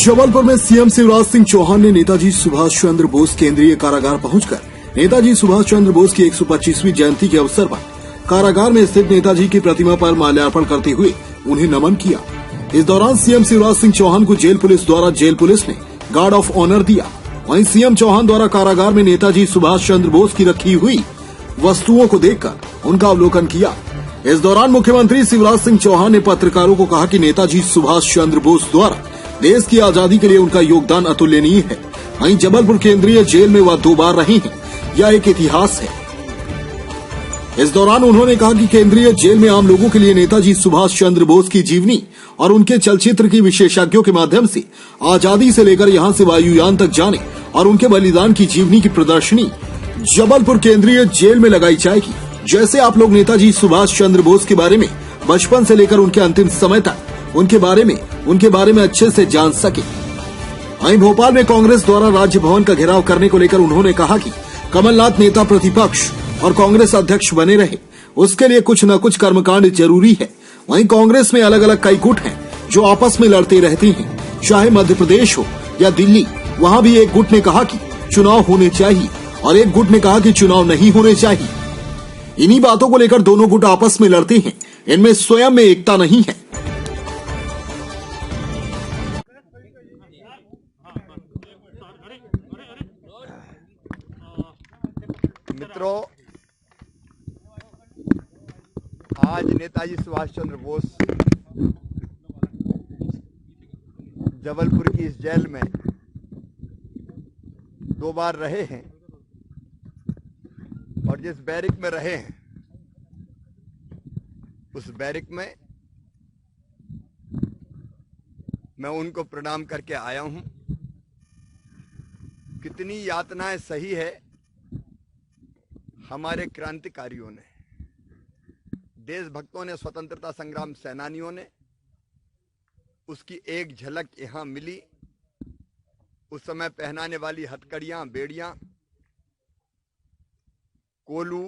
जबलपुर में सीएम शिवराज सिंह चौहान ने नेताजी सुभाष चंद्र बोस केंद्रीय कारागार पहुंचकर नेताजी सुभाष चंद्र बोस की 125वीं जयंती के अवसर पर कारागार में स्थित नेताजी की प्रतिमा पर माल्यार्पण करते हुए उन्हें नमन किया। इस दौरान सीएम शिवराज सिंह चौहान को जेल पुलिस द्वारा जेल पुलिस ने गार्ड ऑफ ऑनर दिया। वहीं सीएम चौहान द्वारा कारागार में नेताजी सुभाष चंद्र बोस की रखी हुई वस्तुओं को देखकर उनका अवलोकन किया। इस दौरान मुख्यमंत्री शिवराज सिंह चौहान ने पत्रकारों को कहा कि नेताजी सुभाष चंद्र बोस द्वारा देश की आजादी के लिए उनका योगदान अतुलनीय है। वहीं जबलपुर केंद्रीय जेल में वह 2 बार रही हैं, यह एक इतिहास है। इस दौरान उन्होंने कहा कि केंद्रीय जेल में आम लोगों के लिए नेताजी सुभाष चंद्र बोस की जीवनी और उनके चलचित्र की विशेषज्ञों के माध्यम से आजादी से लेकर यहां से वायुयान तक जाने और उनके बलिदान की जीवनी की प्रदर्शनी जबलपुर केंद्रीय जेल में लगाई जाएगी। जैसे आप लोग नेताजी सुभाष चंद्र बोस के बारे में बचपन से लेकर उनके अंतिम समय तक उनके बारे में अच्छे से जान सके। वहीं भोपाल में कांग्रेस द्वारा राजभवन का घेराव करने को लेकर उन्होंने कहा कि कमलनाथ नेता प्रतिपक्ष और कांग्रेस अध्यक्ष बने रहे, उसके लिए कुछ न कुछ कर्मकांड जरूरी है। वहीं कांग्रेस में अलग अलग कई गुट हैं जो आपस में लड़ते रहते हैं, चाहे मध्य प्रदेश हो या दिल्ली। वहां भी एक गुट ने कहा कि चुनाव होने चाहिए और एक गुट ने कहा कि चुनाव नहीं होने चाहिए। इन्हीं बातों को लेकर दोनों गुट आपस में लड़ते हैं, इनमें स्वयं में एकता नहीं है। मित्रों, आज नेताजी सुभाष चंद्र बोस जबलपुर की इस जेल में 2 बार रहे हैं और जिस बैरिक में रहे हैं उस बैरिक में मैं उनको प्रणाम करके आया हूं। कितनी यातनाएं सही है हमारे क्रांतिकारियों ने, देशभक्तों ने, स्वतंत्रता संग्राम सेनानियों ने। उसकी एक झलक यहां मिली। उस समय पहनाने वाली हथकड़ियां, बेड़ियां, कोलू,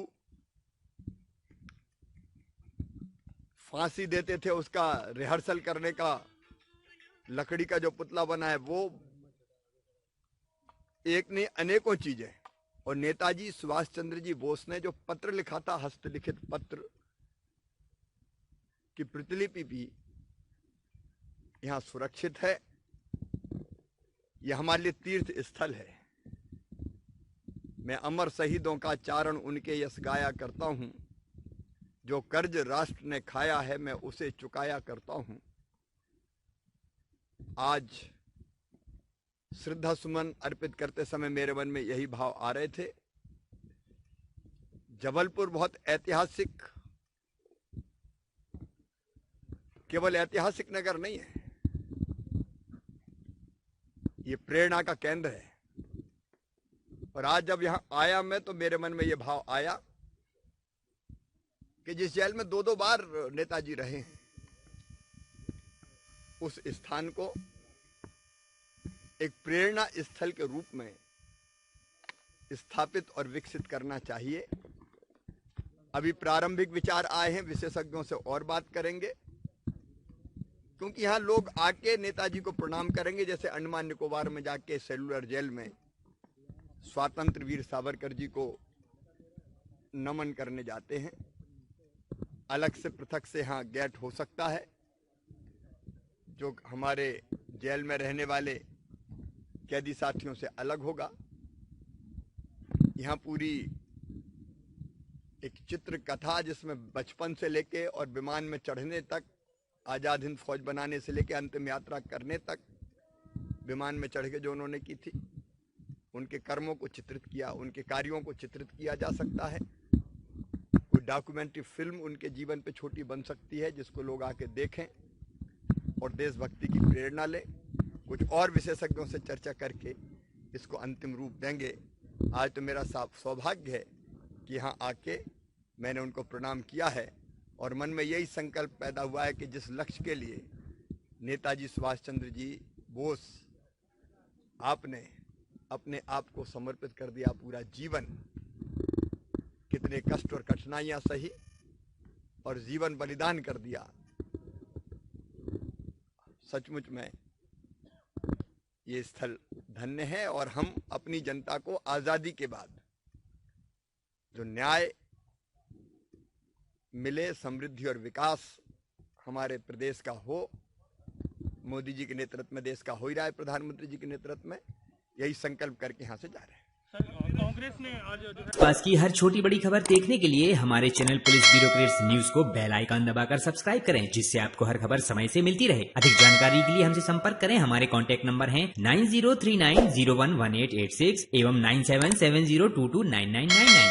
फांसी देते थे उसका रिहर्सल करने का लकड़ी का जो पुतला बना है वो, एक नहीं अनेकों चीजें। और नेताजी सुभाष चंद्र जी बोस ने जो पत्र लिखा था, हस्तलिखित पत्र की प्रतिलिपि भी यहां सुरक्षित है। यह हमारे लिए तीर्थ स्थल है। मैं अमर शहीदों का चारण उनके यश गाया करता हूं, जो कर्ज राष्ट्र ने खाया है मैं उसे चुकाया करता हूं। आज श्रद्धा सुमन अर्पित करते समय मेरे मन में यही भाव आ रहे थे। जबलपुर बहुत ऐतिहासिक, केवल ऐतिहासिक नगर नहीं है, ये प्रेरणा का केंद्र है। और आज जब यहां आया मैं तो मेरे मन में यह भाव आया कि जिस जेल में 2-2 बार नेताजी रहे हैं, उस स्थान को एक प्रेरणा स्थल के रूप में स्थापित और विकसित करना चाहिए। अभी प्रारंभिक विचार आए हैं, विशेषज्ञों से और बात करेंगे, क्योंकि यहां लोग आके नेताजी को प्रणाम करेंगे। जैसे अंडमान निकोबार में जाके सेलुलर जेल में स्वातंत्र वीर सावरकर जी को नमन करने जाते हैं, अलग से पृथक से यहां गेट हो सकता है जो हमारे जेल में रहने वाले कैदी साथियों से अलग होगा। यहाँ पूरी एक चित्र कथा, जिसमें बचपन से लेके और विमान में चढ़ने तक, आजाद हिंद फौज बनाने से लेके अंतिम यात्रा करने तक विमान में चढ़ के जो उन्होंने की थी, उनके कर्मों को चित्रित किया, उनके कार्यों को चित्रित किया जा सकता है। कोई डॉक्यूमेंट्री फिल्म उनके जीवन पे छोटी बन सकती है, जिसको लोग आके देखें और देशभक्ति की प्रेरणा लें। कुछ और विशेषज्ञों से चर्चा करके इसको अंतिम रूप देंगे। आज तो मेरा सौभाग्य है कि यहाँ आके मैंने उनको प्रणाम किया है और मन में यही संकल्प पैदा हुआ है कि जिस लक्ष्य के लिए नेताजी सुभाष चंद्र जी बोस आपने अपने आप को समर्पित कर दिया, पूरा जीवन, कितने कष्ट और कठिनाइयां सही और जीवन बलिदान कर दिया। सचमुच में ये स्थल धन्य है और हम अपनी जनता को आजादी के बाद जो न्याय मिले, समृद्धि और विकास हमारे प्रदेश का हो, मोदी जी के नेतृत्व में देश का हो ही रहा है, प्रधानमंत्री जी के नेतृत्व में, यही संकल्प करके यहाँ से जा रहे हैं। कांग्रेस ने आज जो है पास की हर छोटी बड़ी खबर देखने के लिए हमारे चैनल पुलिस ब्यूरोक्रेट्स न्यूज को बेल आइकन दबाकर सब्सक्राइब करें, जिससे आपको हर खबर समय से मिलती रहे। अधिक जानकारी के लिए हमसे संपर्क करें। हमारे कॉन्टैक्ट नंबर हैं 9039011886 एवं 9770229999।